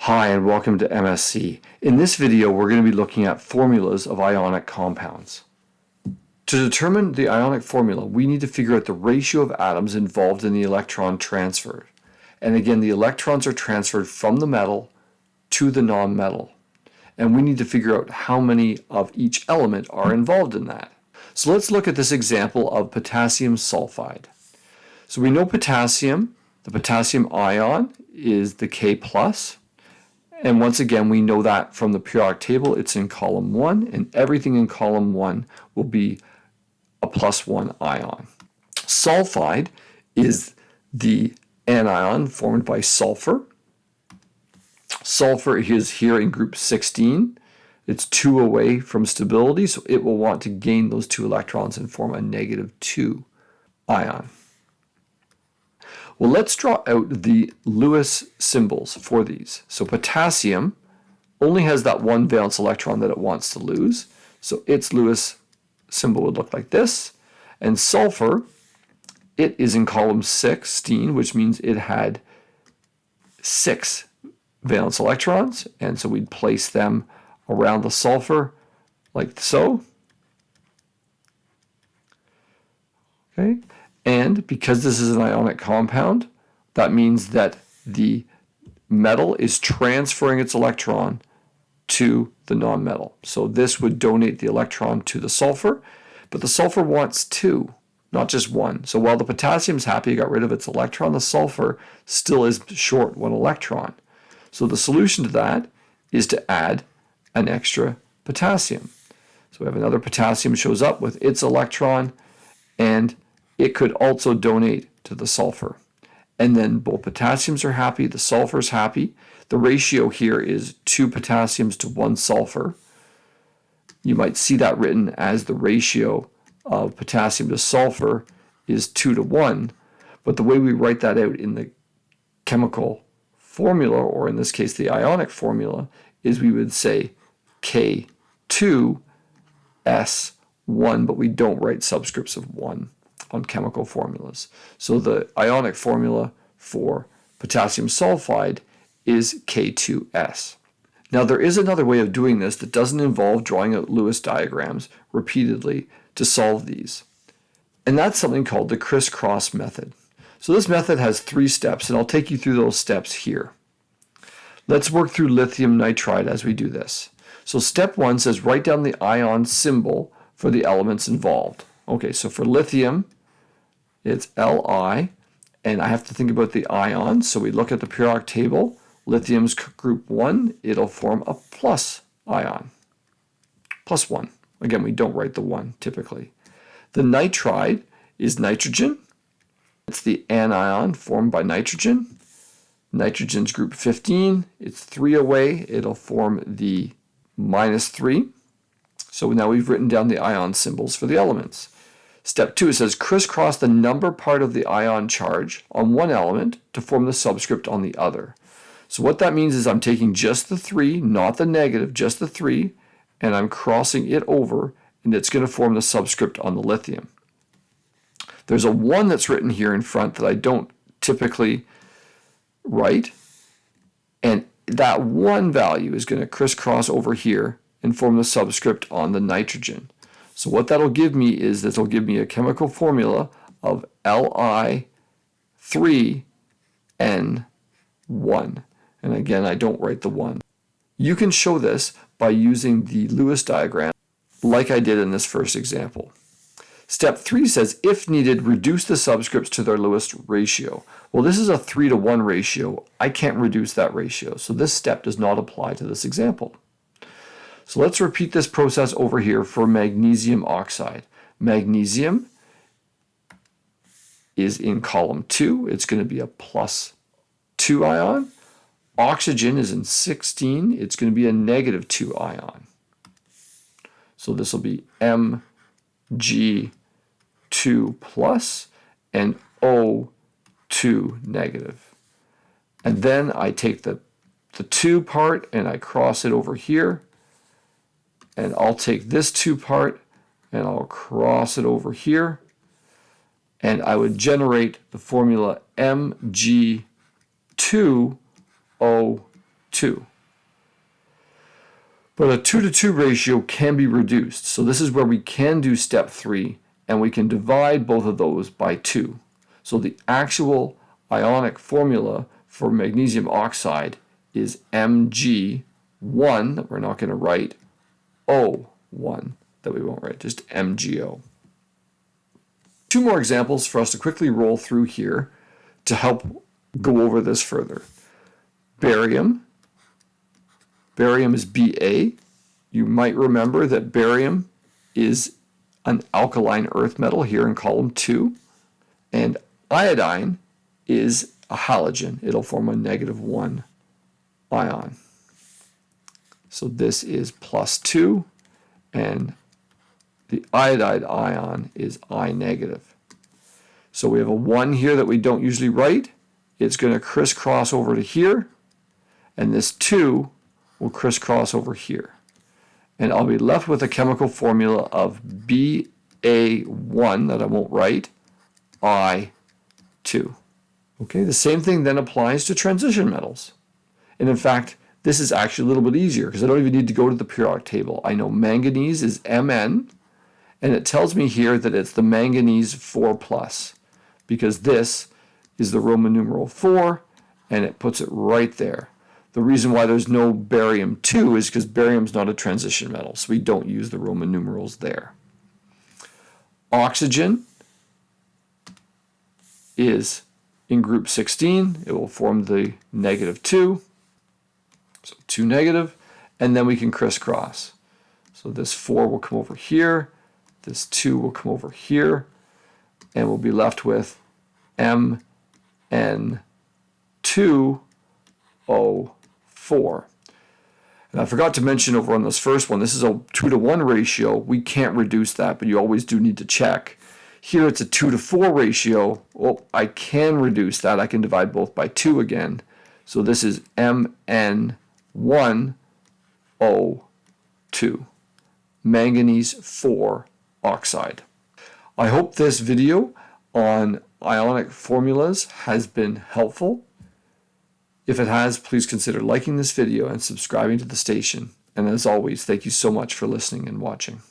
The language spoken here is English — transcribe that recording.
Hi and welcome to MSc. In this video we're going to be looking at formulas of ionic compounds. To determine the ionic formula we need to figure out the ratio of atoms involved in the electron transfer. And again, the electrons are transferred from the metal to the non-metal. And we need to figure out how many of each element are involved in that. So let's look at this example of potassium sulfide. So we know potassium, the potassium ion is the K+. And once again, we know that from the periodic table, it's in column 1, and everything in column 1 will be a +1 ion. Sulfide is the anion formed by sulfur. Sulfur is here in group 16. It's 2 away from stability, so it will want to gain those 2 electrons and form a -2 ion. Well, let's draw out the Lewis symbols for these. So potassium only has that 1 valence electron that it wants to lose. So its Lewis symbol would look like this. And sulfur, it is in column 16, which means it had 6 valence electrons. And so we'd place them around the sulfur like so. Okay. And because this is an ionic compound, that means that the metal is transferring its electron to the non-metal. So this would donate the electron to the sulfur, but the sulfur wants 2, not just 1. So while the potassium's happy it got rid of its electron, the sulfur still is short 1 electron. So the solution to that is to add an extra potassium. So we have another potassium shows up with its electron, and it could also donate to the sulfur. And then both potassiums are happy, the sulfur's happy. The ratio here is 2 potassiums to 1 sulfur. You might see that written as the ratio of potassium to sulfur is 2 to 1. But the way we write that out in the chemical formula, or in this case the ionic formula, is we would say K2S1, but we don't write subscripts of 1 on chemical formulas. So the ionic formula for potassium sulfide is K2S. Now there is another way of doing this that doesn't involve drawing out Lewis diagrams repeatedly to solve these. And that's something called the crisscross method. So this method has 3 steps, and I'll take you through those steps here. Let's work through lithium nitride as we do this. So step 1 says write down the ion symbol for the elements involved. Okay, so for lithium, it's Li, and I have to think about the ions. So we look at the periodic table. Lithium's group 1, it'll form a plus ion. +1. Again, we don't write the 1 typically. The nitride is nitrogen. It's the anion formed by nitrogen. Nitrogen's group 15. It's 3 away. It'll form the -3. So now we've written down the ion symbols for the elements. Step 2, it says crisscross the number part of the ion charge on one element to form the subscript on the other. So what that means is I'm taking just the 3, not the negative, just the 3, and I'm crossing it over, and it's going to form the subscript on the lithium. There's a 1 that's written here in front that I don't typically write, and that 1 value is going to crisscross over here and form the subscript on the nitrogen. So what that'll give me is this will give me a chemical formula of Li3N1. And again, I don't write the 1. You can show this by using the Lewis diagram like I did in this first example. Step 3 says, if needed, reduce the subscripts to their Lewis ratio. Well, this is a 3 to 1 ratio. I can't reduce that ratio, so this step does not apply to this example. So let's repeat this process over here for magnesium oxide. Magnesium is in column 2. It's going to be a +2 ion. Oxygen is in 16. It's going to be a -2 ion. So this will be Mg2+ and O2 negative. And then I take the 2 part and I cross it over here. And I'll take this 2 part and I'll cross it over here. And I would generate the formula Mg2O 2. But a 2 to 2 ratio can be reduced. So this is where we can do step 3, and we can divide both of those by 2. So the actual ionic formula for magnesium oxide is Mg1, that we're not going to write, O1, that we won't write, just MgO. 2 more examples for us to quickly roll through here to help go over this further. Barium. Barium is Ba. You might remember that barium is an alkaline earth metal here in column 2. And iodine is a halogen. It'll form a -1 ion. So this is +2, and the iodide ion is I negative. So we have a 1 here that we don't usually write. It's going to crisscross over to here, and this 2 will crisscross over here. And I'll be left with a chemical formula of Ba1 that I won't write, I2. Okay, the same thing then applies to transition metals. And in fact, this is actually a little bit easier because I don't even need to go to the periodic table. I know manganese is Mn, and it tells me here that it's the manganese 4+, because this is the Roman numeral 4, and it puts it right there. The reason why there's no barium 2 is because barium's not a transition metal, so we don't use the Roman numerals there. Oxygen is in group 16. It will form the -2, so 2 negative, and then we can crisscross. So this 4 will come over here, this 2 will come over here, and we'll be left with Mn2O4. And I forgot to mention over on this first one, this is a 2 to 1 ratio. We can't reduce that, but you always do need to check. Here it's a 2 to 4 ratio. Well, I can reduce that. I can divide both by 2 again. So this is Mn1O2, manganese 4 oxide. I hope this video on ionic formulas has been helpful. If it has, please consider liking this video and subscribing to the station. And as always, thank you so much for listening and watching.